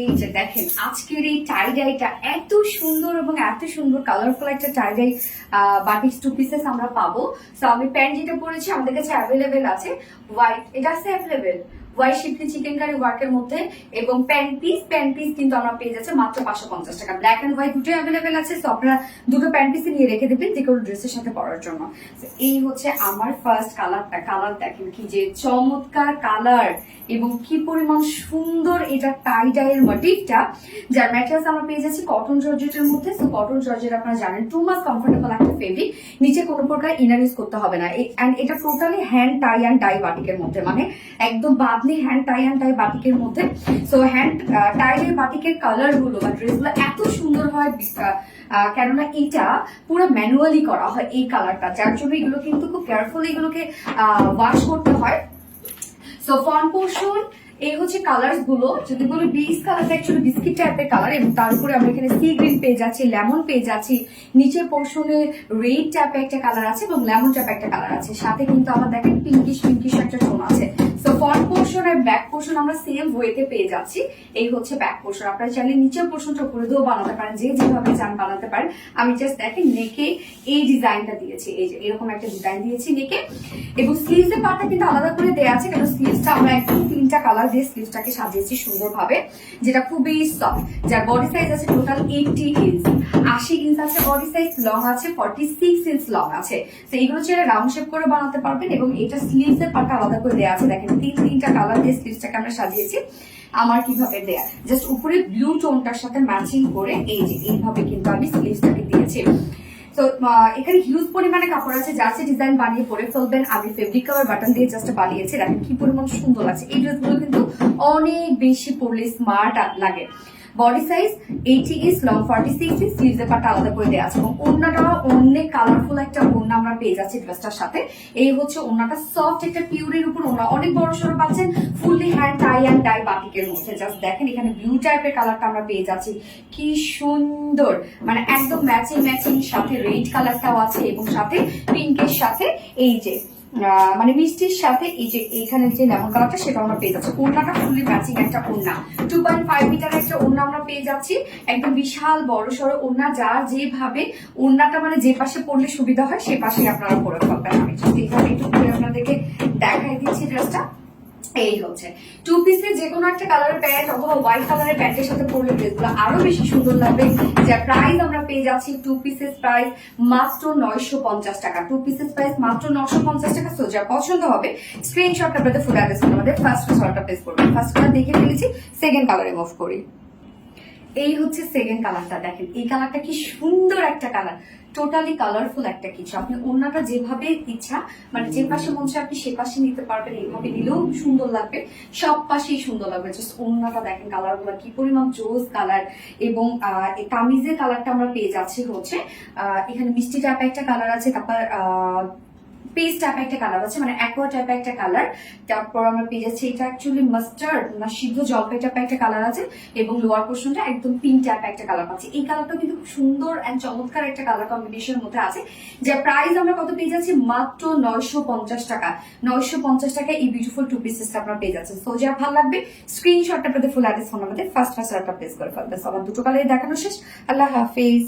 এই যে দেখেন আজকের এই টাই ডাইটা এত সুন্দর এবং এত সুন্দর কালারফুল একটা টাই ডাই বাটিক টু পিসেস আমরা পাবো। তো আমি প্যান্ট যেটা পরেছি আমাদের কাছে অ্যাভেলেবেল আছে হোয়াইট, এটা আছে অ্যাভেলেবেল হোয়াইট শিফটি চিকেন কারি ওয়ার্কের মধ্যে, এবং প্যান্ট পিস কিন্তু আমরা পেয়ে যাচ্ছে মাত্র 550 টাকা। ব্ল্যাক এন্ড হোয়াইট দুটোই অ্যাভেলেবেল আছে। তো আপনারা দুটো প্যান্ট পিস নিয়ে রেখে দেবেন যে কোনো ড্রেসের সাথে পরার জন্য। এই হচ্ছে আমার ফার্স্ট কালারটা। কালার দেখেন কি যে চমৎকার কালার এবং কি পরিমাণ সুন্দর এটা টাই ডাইয়ের মোটিভটা, যার ম্যাটেরিয়ালস আমরা পেয়ে যাচ্ছি কটন জর্জেটের মধ্যে। তো কটন জর্জেট আপনারা জানেন টু মাস কমফোর্টেবল একটা ফেব্রিক, নিচে কোনো প্রকার ইনার ইউজ করতে হবে না। এন্ড এটা totally hand tie and dye বাটিকের মধ্যে, মানে একদম Bamni hand tie and dye বাটিকের মধ্যে। সো হ্যান্ড টাই ডাই বাটিকের কালার গুলো বা ড্রেসগুলো এত সুন্দর হয় কেননা এটা পুরো ম্যানুয়ালি করা হয় এই কালারটা, যার জন্য এগুলো কিন্তু খুব কেয়ারফুল এগুলোকে ওয়াশ করতে হয়। সো ফ্রন্ট পোর্শন এই হচ্ছে কালার্স গুলো, যদি বলি বেস কালারটা অ্যাকচুয়ালি বিস্কিট টাইপের কালার, এবং তার উপরে আমরা এখানে সি গ্রিন পেয়ে যাচ্ছি, লেমন পেয়ে যাচ্ছি, নিচের পোর্শনে রেড টাইপের একটা কালার আছে এবং লেমন টাইপের একটা কালার আছে, সাথে কিন্তু আমার দেখেন পিঙ্কিশ একটা টোন আছে। সো ফ্রন্ট পোর্শন আর ব্যাক পোর্শন আমরা সেম ওয়েতে পেয়ে যাচ্ছি। এই হচ্ছে ব্যাক পোর্শন। আপনারা চাইলে নিচের পোর্শনটা উপরে দিয়েও বানাতে পারেন, যে যেভাবে চান বানাতে পারেন। আমি জাস্ট দেখেন নেকে এই ডিজাইনটা দিয়েছি, এই যে এরকম একটা ডিজাইন দিয়েছি নেকে, এবং স্লিভস এর পার্টটা কিন্তু আলাদা করে দেওয়া আছে, কারণ স্লিভসটা আমরা একদম 3টা কালার দিয়ে স্লিভসটাকে সাজিয়েছি সুন্দরভাবে, যেটা খুবই সফট। যার বডি সাইজ আছে টোটাল 80 ইঞ্চ, 80 ইঞ্চ আছে বডি সাইজ, লং আছে 46 ইঞ্চ লং আছে। তো এইগুলো ছেড়ে রাউন্ড শেপ করে বানাতে পারবেন, এবং এটা স্লিভস এর পার্টটা আলাদা করে দেওয়া আছে। দেখেন 3টা কালার দিয়ে স্লিভসটাকে আমরা সাজিয়েছি। আমার কিভাবে দেয়া, জাস্ট উপরে ব্লু টোনটার সাথে ম্যাচিং করে এই যে এইভাবে কিন্তু আমি স্লিভসটাকে দিয়েছি। তো এখানে হিউজ পরিমাণে কাপড় আছে, যাচ্ছে ডিজাইন বানিয়ে পরে ফেলবেন। আমি ফেব্রিক কভার বাটন দিয়ে জাস্ট বানিয়েছি, দেখেন কি পরিমাণ সুন্দর লাগছে। এই ড্রেসগুলো কিন্তু অনেক বেশি পরলে স্মার্ট লাগে। Body size 80 inch, long 46 inch, sleeves এর পার্টটা আলাদা করে দেওয়া আছে, এবং ওড়নাটা অনেক কালারফুল একটা ওড়না আমরা পেয়ে যাচ্ছি ড্রেসটার সাথে। এই হচ্ছে ওড়নাটা, সফট একটা পিউরের উপর ওড়না, অনেক বড় সড়ো পাচ্ছেন, fully hand tie and dye বাটিকের মধ্যে। জাস্ট দেখেন এখানে ব্লু টাইপের কালারটা আমরা পেয়ে যাচ্ছি, কি সুন্দর, মানে একদম ম্যাচিং সাথে রেড কালারটাও আছে, এবং সাথে পিঙ্কের সাথে এই যে মানে মিষ্টির সাথে এই যে এইখানে যে লেমন কালারটা সেটা আমরা পেয়ে যাচ্ছি। ওড়নাটা ফুললি ম্যাচিং একটা ওড়না, 2.5 মিটার একটা ওড়না আমরা পেয়ে যাচ্ছি, একদম বিশাল বড় সড়ো ওড়না, যার যেভাবে ওড়নাটা মানে যে পাশে পড়লে সুবিধা হয় সে পাশে আপনারা পরে ফেলবেন। আমি এইভাবে একটু করে আপনাদেরকে দেখাই দিচ্ছি ড্রেসটা। এই হচ্ছে টু পিসের যে কোনো একটা কালারের প্যান্ট অথবা হোয়াইট কালারের প্যান্টের সাথে পরলে ড্রেসগুলো আরো বেশি সুন্দর লাগবে। যার প্রাইস আমরা পেয়ে যাচ্ছি টু পিসের প্রাইস মাত্র 950 টাকা। টু পিসের প্রাইস মাত্র 950 টাকা। সো যা পছন্দ হবে স্ক্রিনশট আপনাদের ফুল অ্যাড্রেস আমাদের ফার্স্ট কালারটা প্লেস করবেন। ফার্স্ট কালার দেখে ফেলেছি, সেকেন্ড কালারে মুভ করি। এই হচ্ছে সেকেন্ড কালারটা, দেখেন এই কালারটা কি সুন্দর একটা কালার, টোটালি কালারফুল একটা কিছু। আপনি ওড়নাটা যেভাবে ইচ্ছা, মানে যে পাশে মন চায় আপনি সে পাশে নিতে পারবেন, এইভাবে নিলেও সুন্দর লাগবে, সব পাশেই সুন্দর লাগবে। জাস্ট ওড়নাটা দেখেন কালার গুলো কি পরিমাণ জোস কালার, এবং কামিজের কালারটা আমরা পেয়ে যাচ্ছি হচ্ছে এখানে মিষ্টি টাইপ একটা কালার আছে, তারপর পেস্ট টাইপ একটা কালার আছে, মানে অ্যাকোয়া টাইপ একটা কালার। তারপর আমরা পেয়ে যাচ্ছি এটা অ্যাকচুয়ালি মাস্টার্ড না সিদ্ধ জলপাই টাইপ একটা কালার আছে, এবং লোয়ার পোর্শনটা একদম পিঙ্ক টাইপ একটা কালার পাচ্ছি। এই কালারটা কিন্তু খুব সুন্দর এন্ড চমৎকার একটা কালার কম্বিনেশনের মধ্যে আছে। যার প্রাইস আমরা কত পেয়ে যাচ্ছি মাত্র 950 টাকা। 950 টাকা এই বিউটিফুল টু পিসেসটা আপনারা পেয়ে যাচ্ছেন। সো যা ভালো লাগবে স্ক্রিনশটটা আপনাদের ফুল অ্যাড্রেস ফোন আমাদের ফার্স্ট একটা প্লেস করে ফেলবেন। সবার দুটো কালারই দেখানো শেষ। আল্লাহ হাফিজ।